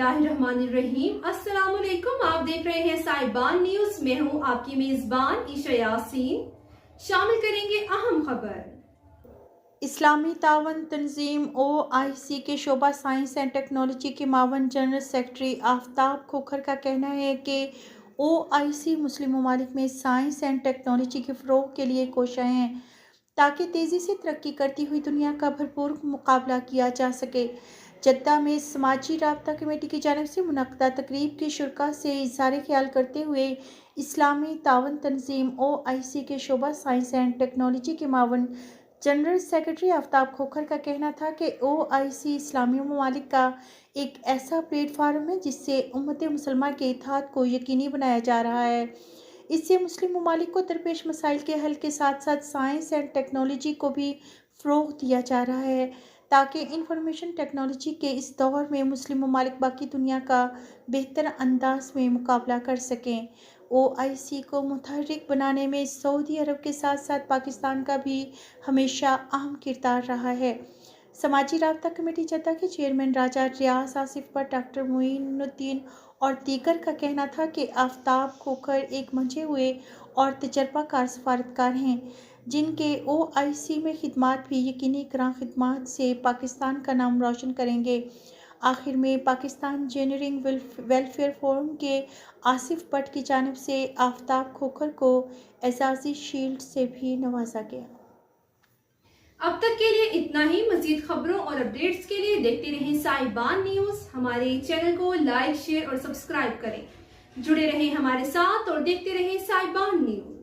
बिस्मिल्लाहिर्रहमानिर्रहीम। अस्सलाम वालेकुम। आप देख रहे हैं साहिबान न्यूज। मैं हूं आपकी मेजबान ईशा यासीन। शामिल करेंगे अहम खबर। इस्लामी तावन तंजीम OIC के शोबा साइंस एंड टेक्नोलॉजी के मावन जनरल सेक्रेटरी आफ्ताब खोखर का कहना है कि OIC मुस्लिम ममालिक में साइंस एंड टेक्नोलॉजी के फ़रोग़ के लिए कोशा हैं ताकि तेज़ी से तरक्की करती हुई दुनिया का भरपूर मुकाबला किया जा सके। जद्दा में समाजी राब्ता कमेटी की जानिब से मुनक़्क़दा तकरीब के शुरका से इज़हार ख्याल करते हुए इस्लामी तावन तंजीम OIC के शोबा साइंस एंड टेक्नोलॉजी के मावन जनरल सेक्रेटरी आफ्ताब खोखर का कहना था कि OIC इस्लामी ममालिक का एक ऐसा प्लेटफार्म है जिससे उम्मत मुसलमा के इत्तेहाद को यकीनी बनाया जा रहा है। इससे मुस्लिम ममालिक को दरपेश मसाइल के हल के साथ साथ साइंस एंड टेक्नोलॉजी को भी फ़रोग़ दिया जा रहा है ताकि इंफॉर्मेशन टेक्नोलॉजी के इस दौर में मुस्लिम ममालिक बाकी दुनिया का बेहतर अंदाज में मुकाबला कर सकें। OIC को मुतहर्रिक बनाने में सऊदी अरब के साथ साथ पाकिस्तान का भी हमेशा अहम किरदार रहा है। समाजी राब्ता कमेटी जद्दा के चेयरमैन राजा रियाज आसिफ पर डॉक्टर मोइनुद्दीन और दीगर का कहना था कि आफ्ताब खोखर एक मंझे हुए और तजर्बाकार सफारतकार हैं जिनके OIC में खिदमात भी यकीनी करां खिदमात से पाकिस्तान का नाम रोशन करेंगे। आखिर में पाकिस्तान इंजीनियरिंग वेलफेयर फोरम के आसिफ भट्ट की जानिब से आफ्ताब खोखर को एजाज़ी शील्ड से भी नवाजा गया। अब तक के लिए इतना ही। मजीद खबरों और अपडेट्स के लिए देखते रहें साहिबान न्यूज। हमारे चैनल को लाइक, शेयर और सब्सक्राइब करें। जुड़े रहें हमारे साथ और देखते रहें साहिबान न्यूज।